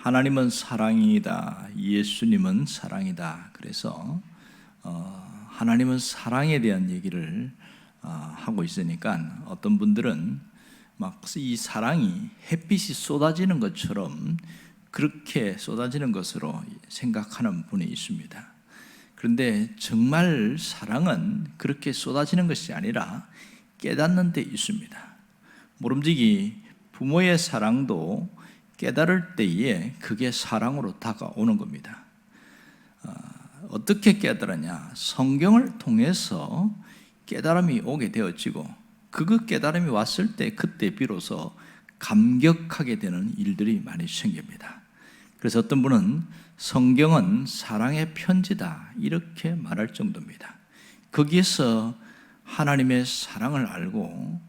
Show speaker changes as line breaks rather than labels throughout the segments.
하나님은 사랑이다, 예수님은 사랑이다. 그래서 하나님은 사랑에 대한 얘기를 하고 있으니까 어떤 분들은 막 이 사랑이 햇빛이 쏟아지는 것처럼 그렇게 쏟아지는 것으로 생각하는 분이 있습니다. 그런데 정말 사랑은 그렇게 쏟아지는 것이 아니라 깨닫는 데 있습니다. 모름지기 부모의 사랑도 깨달을 때에 그게 사랑으로 다가오는 겁니다. 어떻게 깨달았냐? 성경을 통해서 깨달음이 오게 되어지고 그 깨달음이 왔을 때 그때 비로소 감격하게 되는 일들이 많이 생깁니다. 그래서 어떤 분은 성경은 사랑의 편지다 이렇게 말할 정도입니다. 거기에서 하나님의 사랑을 알고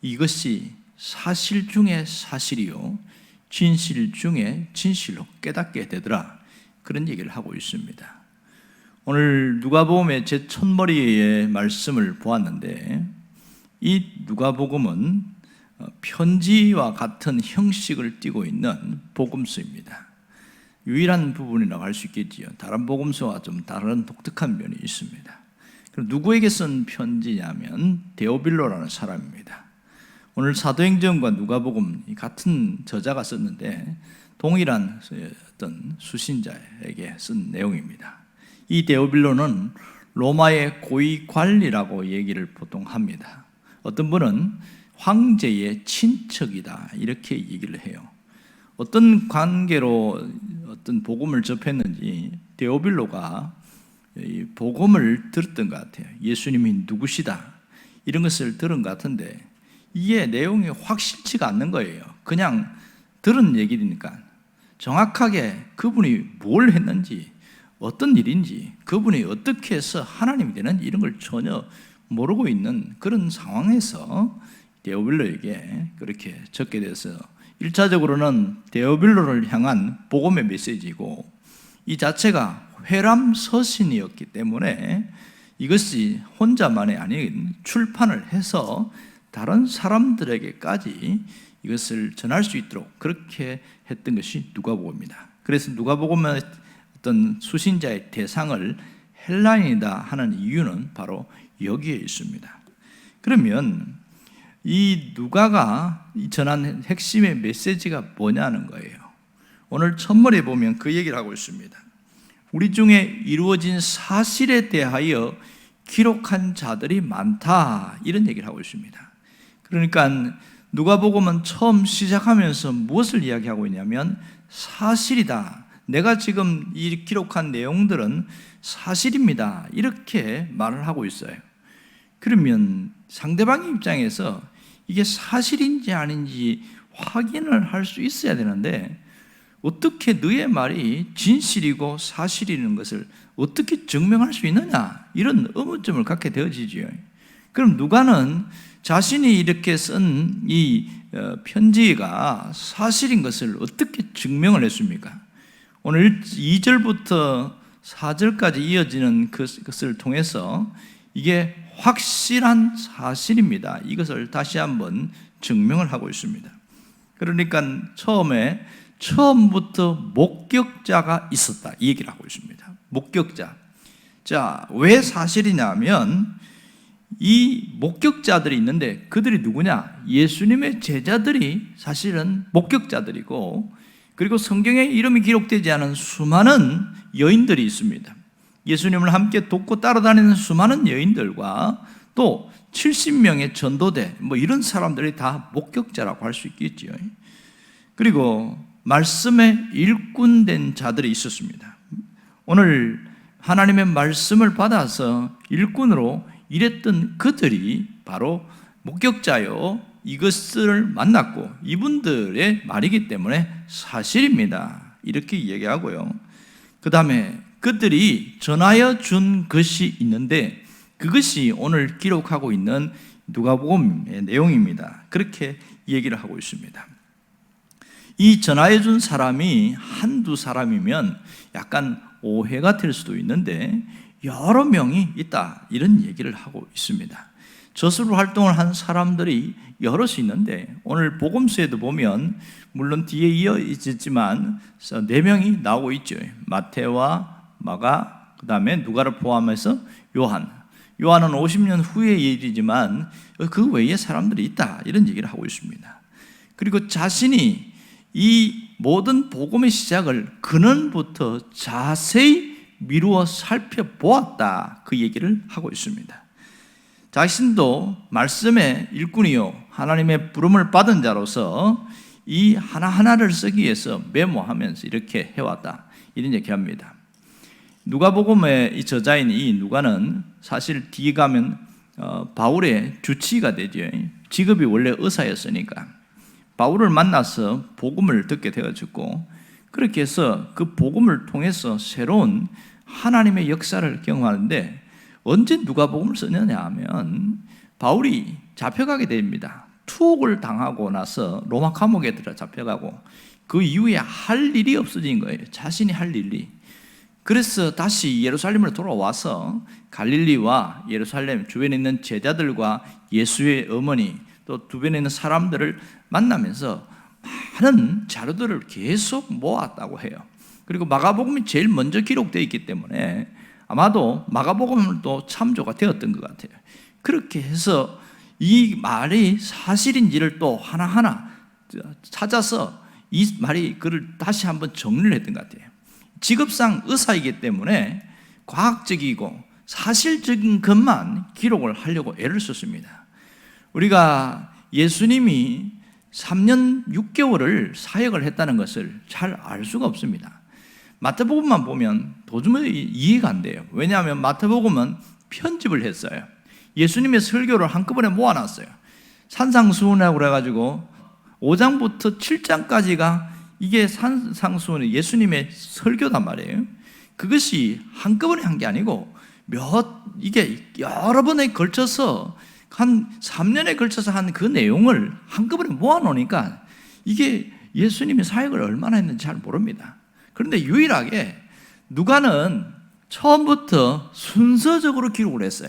이것이 사실 중에 사실이요 진실 중에 진실로 깨닫게 되더라, 그런 얘기를 하고 있습니다. 오늘 누가복음의 제 첫머리의 말씀을 보았는데 이 누가복음은 편지와 같은 형식을 띠고 있는 복음서입니다. 유일한 부분이라고 할 수 있겠지요. 다른 복음서와 좀 다른 독특한 면이 있습니다. 그럼 누구에게 쓴 편지냐면 데오빌로라는 사람입니다. 오늘 사도행전과 누가복음 같은 저자가 썼는데 동일한 어떤 수신자에게 쓴 내용입니다. 이 데오빌로는 로마의 고위 관리라고 얘기를 보통 합니다. 어떤 분은 황제의 친척이다 이렇게 얘기를 해요. 어떤 관계로 어떤 복음을 접했는지 데오빌로가 이 복음을 들었던 것 같아요. 예수님이 누구시다 이런 것을 들은 것 같은데 이게 내용이 확실치가 않는 거예요. 그냥 들은 얘기니까 정확하게 그분이 뭘 했는지 어떤 일인지 그분이 어떻게 해서 하나님이 되는지 이런 걸 전혀 모르고 있는 그런 상황에서 데오빌로에게 그렇게 적게 돼서 1차적으로는 데오빌로를 향한 복음의 메시지고 이 자체가 회람서신이었기 때문에 이것이 혼자만이 아닌 출판을 해서 다른 사람들에게까지 이것을 전할 수 있도록 그렇게 했던 것이 누가복음입니다. 그래서 누가복음의 어떤 수신자의 대상을 헬라인이다 하는 이유는 바로 여기에 있습니다. 그러면 이 누가가 전한 핵심의 메시지가 뭐냐는 거예요. 오늘 첫머리에 보면 그 얘기를 하고 있습니다. 우리 중에 이루어진 사실에 대하여 기록한 자들이 많다 이런 얘기를 하고 있습니다. 그러니까 누가복음은 처음 시작하면서 무엇을 이야기하고 있냐면 사실이다, 내가 지금 이 기록한 내용들은 사실입니다 이렇게 말을 하고 있어요. 그러면 상대방의 입장에서 이게 사실인지 아닌지 확인을 할 수 있어야 되는데 어떻게 너의 말이 진실이고 사실이라는 것을 어떻게 증명할 수 있느냐 이런 의문점을 갖게 되어지죠. 그럼 누가는 자신이 이렇게 쓴 이 편지가 사실인 것을 어떻게 증명을 했습니까? 오늘 2절부터 4절까지 이어지는 그것을 통해서 이게 확실한 사실입니다 이것을 다시 한번 증명을 하고 있습니다. 그러니까 처음부터 목격자가 있었다 이 얘기를 하고 있습니다. 목격자. 자, 왜 사실이냐면 이 목격자들이 있는데 그들이 누구냐? 예수님의 제자들이 사실은 목격자들이고, 그리고 성경에 이름이 기록되지 않은 수많은 여인들이 있습니다. 예수님을 함께 돕고 따라다니는 수많은 여인들과 또 70명의 전도대 이런 사람들이 다 목격자라고 할 수 있겠죠. 그리고 말씀에 일꾼된 자들이 있었습니다. 오늘 하나님의 말씀을 받아서 일꾼으로 일했던 그들이 바로 목격자요 이것을 만났고 이분들의 말이기 때문에 사실입니다 이렇게 얘기하고요. 그 다음에 그들이 전하여 준 것이 있는데 그것이 오늘 기록하고 있는 누가복음의 내용입니다. 그렇게 얘기를 하고 있습니다. 이 전하여 준 사람이 한두 사람이면 약간 오해가 될 수도 있는데 여러 명이 있다 이런 얘기를 하고 있습니다. 저수로 활동을 한 사람들이 여럿이 있는데 오늘 복음서에도 보면 물론 뒤에 이어 있지만 4명이 나오고 있죠. 마태와 마가, 그 다음에 누가를 포함해서 요한. 요한은 50년 후의 일이지만 그 외에 사람들이 있다, 이런 얘기를 하고 있습니다. 그리고 자신이 이 모든 복음의 시작을 근원부터 자세히 미루어 살펴보았다, 그 얘기를 하고 있습니다. 자신도 말씀의 일꾼이요 하나님의 부름을 받은 자로서 이 하나하나를 쓰기 위해서 메모하면서 이렇게 해왔다, 이런 얘기합니다. 누가복음의 이 저자인 이 누가는 사실 뒤에 가면 바울의 주치의가 되죠. 직업이 원래 의사였으니까 바울을 만나서 복음을 듣게 되어졌고, 그렇게 해서 그 복음을 통해서 새로운 하나님의 역사를 경험하는데, 언제 누가복음을 쓰느냐 하면 바울이 잡혀가게 됩니다. 투옥을 당하고 나서 로마 감옥에 들어 잡혀가고 그 이후에 할 일이 없어진 거예요. 자신이 할 일이. 그래서 다시 예루살렘으로 돌아와서 갈릴리와 예루살렘 주변에 있는 제자들과 예수의 어머니 또 주변에 있는 사람들을 만나면서 많은 자료들을 계속 모았다고 해요. 그리고 마가복음이 제일 먼저 기록되어 있기 때문에 아마도 마가복음은 또 참조가 되었던 것 같아요. 그렇게 해서 이 말이 사실인지를 또 하나하나 찾아서 이 말이 그를 다시 한번 정리를 했던 것 같아요. 직업상 의사이기 때문에 과학적이고 사실적인 것만 기록을 하려고 애를 썼습니다. 우리가 예수님이 3년 6개월을 사역을 했다는 것을 잘 알 수가 없습니다. 마태복음만 보면 도저히 이해가 안 돼요. 왜냐하면 마태복음은 편집을 했어요. 예수님의 설교를 한꺼번에 모아놨어요. 산상수훈이라고 그래가지고 5장부터 7장까지가 이게 산상수훈, 예수님의 설교단 말이에요. 그것이 한꺼번에 한 게 아니고 이게 여러 번에 걸쳐서 한 3년에 걸쳐서 한 그 내용을 한꺼번에 모아놓으니까 이게 예수님의 사역을 얼마나 했는지 잘 모릅니다. 그런데 유일하게 누가는 처음부터 순서적으로 기록을 했어요.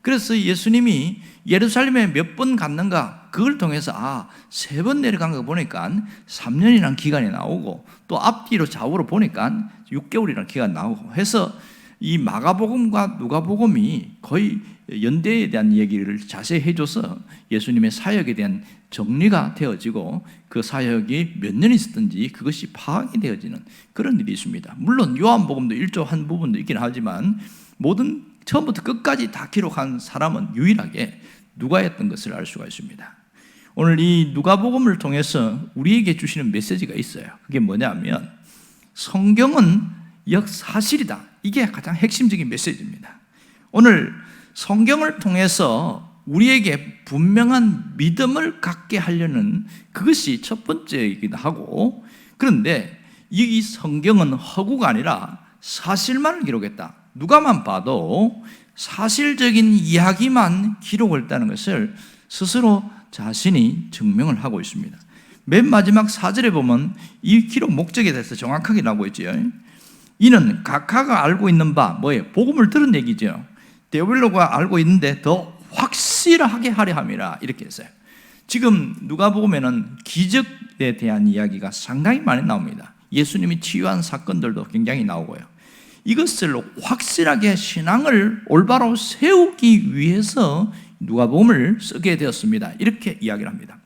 그래서 예수님이 예루살렘에 몇 번 갔는가, 그걸 통해서 3번 내려간 거 보니까 3년이라는 기간이 나오고, 또 앞뒤로 좌우로 보니까 6개월이라는 기간이 나오고 해서 이 마가복음과 누가복음이 거의 연대에 대한 얘기를 자세히 해줘서 예수님의 사역에 대한 정리가 되어지고 그 사역이 몇 년 있었든지 그것이 파악이 되어지는 그런 일이 있습니다. 물론 요한복음도 일조한 부분도 있긴 하지만 모든 처음부터 끝까지 다 기록한 사람은 유일하게 누가였던 것을 알 수가 있습니다. 오늘 이 누가복음을 통해서 우리에게 주시는 메시지가 있어요. 그게 뭐냐면 성경은 역사실이다. 이게 가장 핵심적인 메시지입니다. 오늘 성경을 통해서 우리에게 분명한 믿음을 갖게 하려는 그것이 첫 번째이기도 하고, 그런데 이 성경은 허구가 아니라 사실만을 기록했다. 누가만 봐도 사실적인 이야기만 기록을 했다는 것을 스스로 자신이 증명을 하고 있습니다. 맨 마지막 4절에 보면 이 기록 목적에 대해서 정확하게 나오고 있죠. 이는 각하가 알고 있는 바, 뭐예요? 복음을 들은 얘기죠. 데오빌로가 알고 있는데 더 확실하게 하려 함이라, 이렇게 했어요. 지금 누가복음에는 기적에 대한 이야기가 상당히 많이 나옵니다. 예수님이 치유한 사건들도 굉장히 나오고요. 이것을 확실하게 신앙을 올바로 세우기 위해서 누가복음을 쓰게 되었습니다. 이렇게 이야기를 합니다.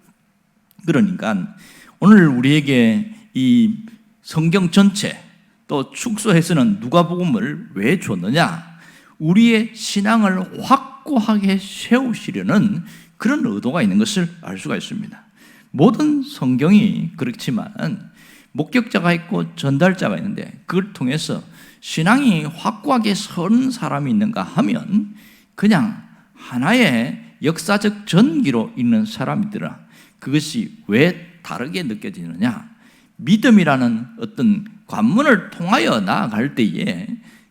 그러니까 오늘 우리에게 이 성경 전체 또 축소해서는 누가복음을 왜 줬느냐? 우리의 신앙을 확고하게 세우시려는 그런 의도가 있는 것을 알 수가 있습니다. 모든 성경이 그렇지만 목격자가 있고 전달자가 있는데 그걸 통해서 신앙이 확고하게 선 사람이 있는가 하면 그냥 하나의 역사적 전기로 있는 사람이더라. 그것이 왜 다르게 느껴지느냐? 믿음이라는 어떤 관문을 통하여 나아갈 때에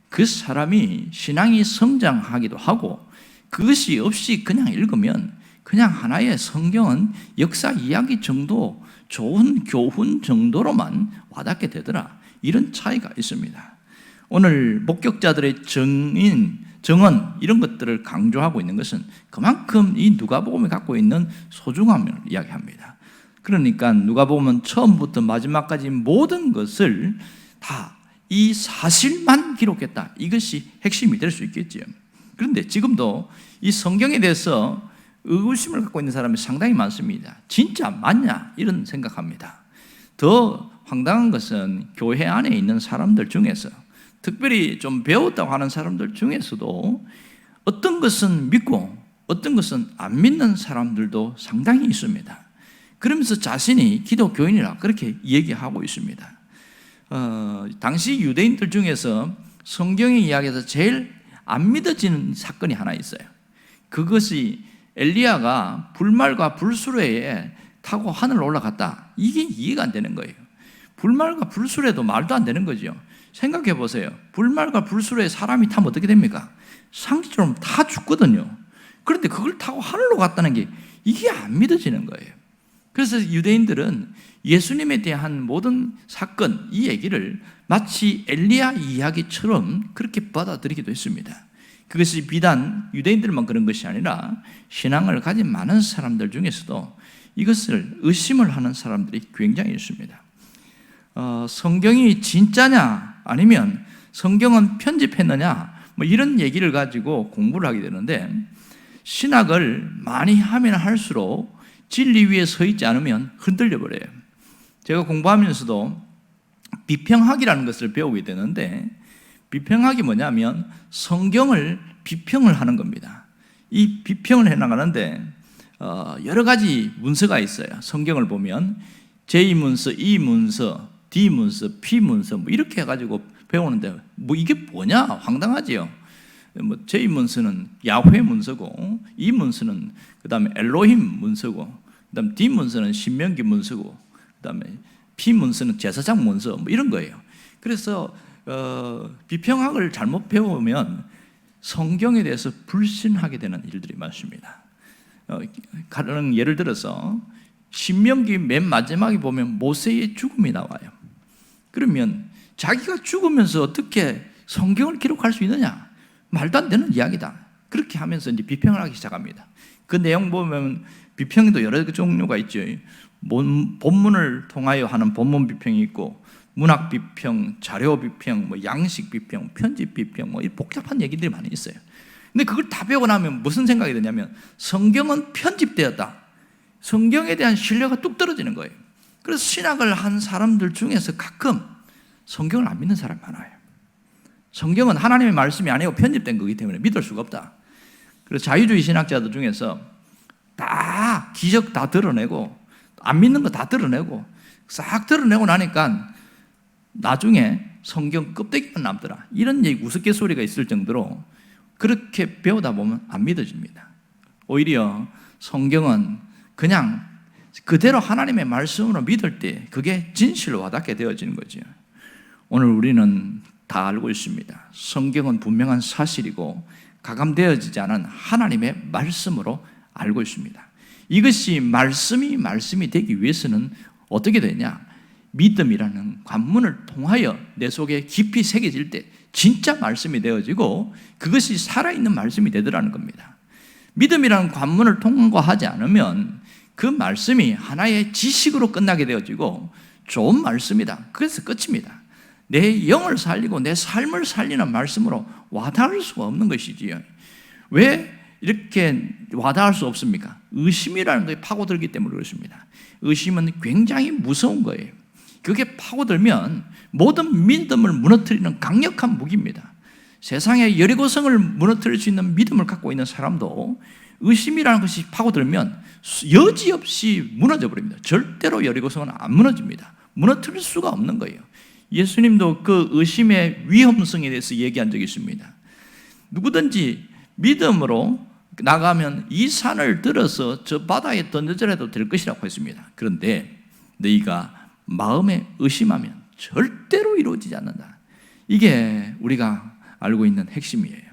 그 사람이 신앙이 성장하기도 하고, 그것이 없이 그냥 읽으면 그냥 하나의 성경은 역사 이야기 정도, 좋은 교훈 정도로만 와닿게 되더라. 이런 차이가 있습니다. 오늘 목격자들의 증인, 정언 이런 것들을 강조하고 있는 것은 그만큼 이 누가복음이 갖고 있는 소중함을 이야기합니다. 그러니까 누가복음은 처음부터 마지막까지 모든 것을 다 이 사실만 기록했다. 이것이 핵심이 될 수 있겠죠. 그런데 지금도 이 성경에 대해서 의구심을 갖고 있는 사람이 상당히 많습니다. 진짜 맞냐? 이런 생각합니다. 더 황당한 것은 교회 안에 있는 사람들 중에서 특별히 좀 배웠다고 하는 사람들 중에서도 어떤 것은 믿고 어떤 것은 안 믿는 사람들도 상당히 있습니다. 그러면서 자신이 기독교인이라 그렇게 얘기하고 있습니다. 당시 유대인들 중에서 성경의 이야기에서 제일 안 믿어지는 사건이 하나 있어요. 그것이 엘리야가 불말과 불수레에 타고 하늘로 올라갔다. 이게 이해가 안 되는 거예요. 불말과 불수레도 말도 안 되는 거죠. 생각해 보세요. 불말과 불수레에 사람이 타면 어떻게 됩니까? 상식적으로 다 죽거든요. 그런데 그걸 타고 하늘로 갔다는 게 이게 안 믿어지는 거예요. 그래서 유대인들은 예수님에 대한 모든 사건, 이 얘기를 마치 엘리야 이야기처럼 그렇게 받아들이기도 했습니다. 그것이 비단 유대인들만 그런 것이 아니라 신앙을 가진 많은 사람들 중에서도 이것을 의심을 하는 사람들이 굉장히 있습니다. 성경이 진짜냐 아니면 성경은 편집했느냐 뭐 이런 얘기를 가지고 공부를 하게 되는데, 신학을 많이 하면 할수록 진리 위에 서 있지 않으면 흔들려 버려요. 제가 공부하면서도 비평학이라는 것을 배우게 되는데, 비평학이 뭐냐면 성경을 비평을 하는 겁니다. 이 비평을 해나가는데 여러 가지 문서가 있어요. 성경을 보면 제2문서, E문서, D문서, P문서 뭐 이렇게 해가지고 배우는데 뭐 이게 뭐냐? 황당하지요. 뭐 제2문서는 야훼 문서고, E문서는 그 다음에 엘로힘 문서고, 그 다음에 D문서는 신명기 문서고, 그 다음에 P문서는 제사장 문서 뭐 이런 거예요. 그래서 비평학을 잘못 배우면 성경에 대해서 불신하게 되는 일들이 많습니다. 가령 예를 들어서 신명기 맨 마지막에 보면 모세의 죽음이 나와요. 그러면 자기가 죽으면서 어떻게 성경을 기록할 수 있느냐? 말도 안 되는 이야기다. 그렇게 하면서 이제 비평을 하기 시작합니다. 그 내용 보면 비평도 여러 종류가 있죠. 본문을 통하여 하는 본문 비평이 있고, 문학 비평, 자료 비평, 뭐 양식 비평, 편집 비평, 뭐 이 복잡한 얘기들이 많이 있어요. 근데 그걸 다 배우고 나면 무슨 생각이 드냐면 성경은 편집되었다. 성경에 대한 신뢰가 뚝 떨어지는 거예요. 그래서 신학을 한 사람들 중에서 가끔 성경을 안 믿는 사람이 많아요. 성경은 하나님의 말씀이 아니고 편집된 거기 때문에 믿을 수가 없다. 그래서 자유주의 신학자들 중에서 다 기적 다 드러내고 안 믿는 거 다 드러내고 싹 드러내고 나니까 나중에 성경 껍데기만 남더라. 이런 얘기 우스갯소리가 있을 정도로 그렇게 배우다 보면 안 믿어집니다. 오히려 성경은 그냥 그대로 하나님의 말씀으로 믿을 때 그게 진실로 와닿게 되어지는 거죠. 오늘 우리는 다 알고 있습니다. 성경은 분명한 사실이고 가감되어지지 않은 하나님의 말씀으로 알고 있습니다. 이것이 말씀이 되기 위해서는 어떻게 되냐? 믿음이라는 관문을 통하여 내 속에 깊이 새겨질 때 진짜 말씀이 되어지고 그것이 살아있는 말씀이 되더라는 겁니다. 믿음이라는 관문을 통과하지 않으면 그 말씀이 하나의 지식으로 끝나게 되어지고 좋은 말씀이다. 그래서 끝입니다. 내 영을 살리고 내 삶을 살리는 말씀으로 와닿을 수가 없는 것이지요. 왜 이렇게 와닿을 수 없습니까? 의심이라는 것이 파고들기 때문에 그렇습니다. 의심은 굉장히 무서운 거예요. 그게 파고들면 모든 믿음을 무너뜨리는 강력한 무기입니다. 세상의 여리고성을 무너뜨릴 수 있는 믿음을 갖고 있는 사람도 의심이라는 것이 파고들면 여지없이 무너져 버립니다. 절대로 여리고성은 안 무너집니다. 무너뜨릴 수가 없는 거예요. 예수님도 그 의심의 위험성에 대해서 얘기한 적이 있습니다. 누구든지 믿음으로 나가면 이 산을 들어서 저 바다에 던져져라도 될 것이라고 했습니다. 그런데 너희가 마음에 의심하면 절대로 이루어지지 않는다. 이게 우리가 알고 있는 핵심이에요.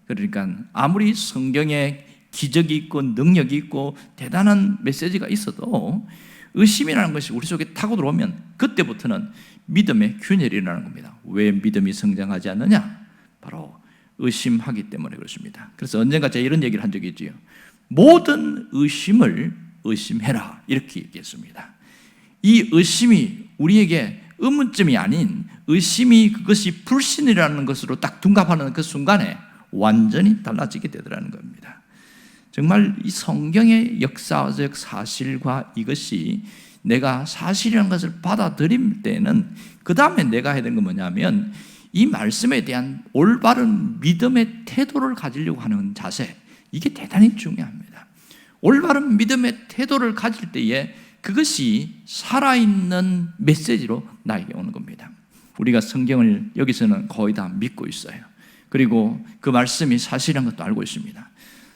그러니까 아무리 성경에 기적이 있고 능력이 있고 대단한 메시지가 있어도 의심이라는 것이 우리 속에 타고 들어오면 그때부터는 믿음의 균열이 일어나는 겁니다. 왜 믿음이 성장하지 않느냐? 바로 의심하기 때문에 그렇습니다. 그래서 언젠가 제가 이런 얘기를 한 적이 있지요. 모든 의심을 의심해라, 이렇게 얘기했습니다. 이 의심이 우리에게 의문점이 아닌 의심이 그것이 불신이라는 것으로 딱 둔갑하는 그 순간에 완전히 달라지게 되더라는 겁니다. 정말 이 성경의 역사적 사실과 이것이 내가 사실이라는 것을 받아들일 때는 그 다음에 내가 해야 되는 건 뭐냐면 이 말씀에 대한 올바른 믿음의 태도를 가지려고 하는 자세, 이게 대단히 중요합니다. 올바른 믿음의 태도를 가질 때에 그것이 살아있는 메시지로 나에게 오는 겁니다. 우리가 성경을 여기서는 거의 다 믿고 있어요. 그리고 그 말씀이 사실이라는 것도 알고 있습니다.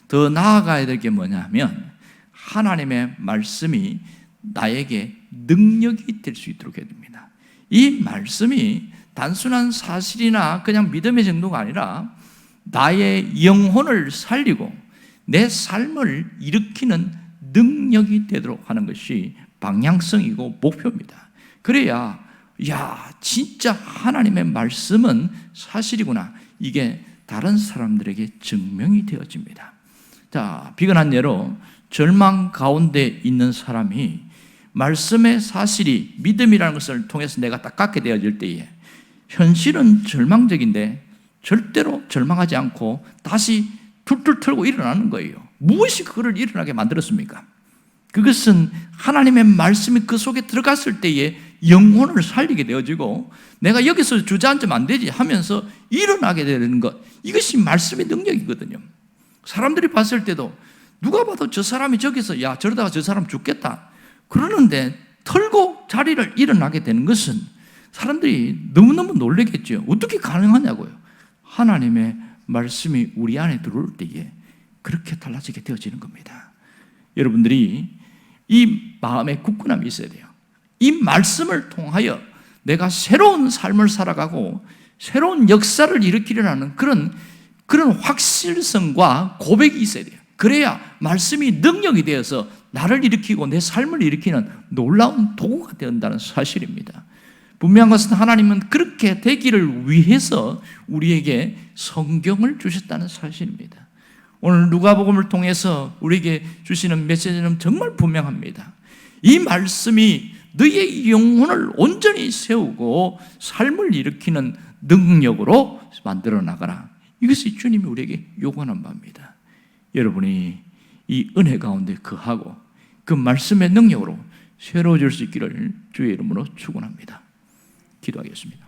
더 나아가야 될 게 뭐냐면 하나님의 말씀이 나에게 능력이 될 수 있도록 해야 됩니다. 이 말씀이 단순한 사실이나 그냥 믿음의 정도가 아니라 나의 영혼을 살리고 내 삶을 일으키는 능력이 되도록 하는 것이 방향성이고 목표입니다. 그래야 진짜 하나님의 말씀은 사실이구나, 이게 다른 사람들에게 증명이 되어집니다. 자, 비근한 예로 절망 가운데 있는 사람이 말씀의 사실이 믿음이라는 것을 통해서 내가 딱 갖게 되어질 때에 현실은 절망적인데 절대로 절망하지 않고 다시 툴툴 털고 일어나는 거예요. 무엇이 그를 일어나게 만들었습니까? 그것은 하나님의 말씀이 그 속에 들어갔을 때에 영혼을 살리게 되어지고 내가 여기서 주저앉으면 안 되지 하면서 일어나게 되는 것, 이것이 말씀의 능력이거든요. 사람들이 봤을 때도 누가 봐도 저 사람이 저기서 저러다가 저 사람 죽겠다 그러는데 털고 자리를 일어나게 되는 것은 사람들이 너무너무 놀라겠죠. 어떻게 가능하냐고요. 하나님의 말씀이 우리 안에 들어올 때에 그렇게 달라지게 되어지는 겁니다. 여러분들이 이 마음에 굳건함이 있어야 돼요. 이 말씀을 통하여 내가 새로운 삶을 살아가고 새로운 역사를 일으키려는 그런 확실성과 고백이 있어야 돼요. 그래야 말씀이 능력이 되어서 나를 일으키고 내 삶을 일으키는 놀라운 도구가 된다는 사실입니다. 분명한 것은 하나님은 그렇게 되기를 위해서 우리에게 성경을 주셨다는 사실입니다. 오늘 누가복음을 통해서 우리에게 주시는 메시지는 정말 분명합니다. 이 말씀이 너의 영혼을 온전히 세우고 삶을 일으키는 능력으로 만들어 나가라. 이것이 주님이 우리에게 요구하는 바입니다. 여러분이 이 은혜 가운데 거하고 그 말씀의 능력으로 새로워질 수 있기를 주의 이름으로 축원합니다. 기도하겠습니다.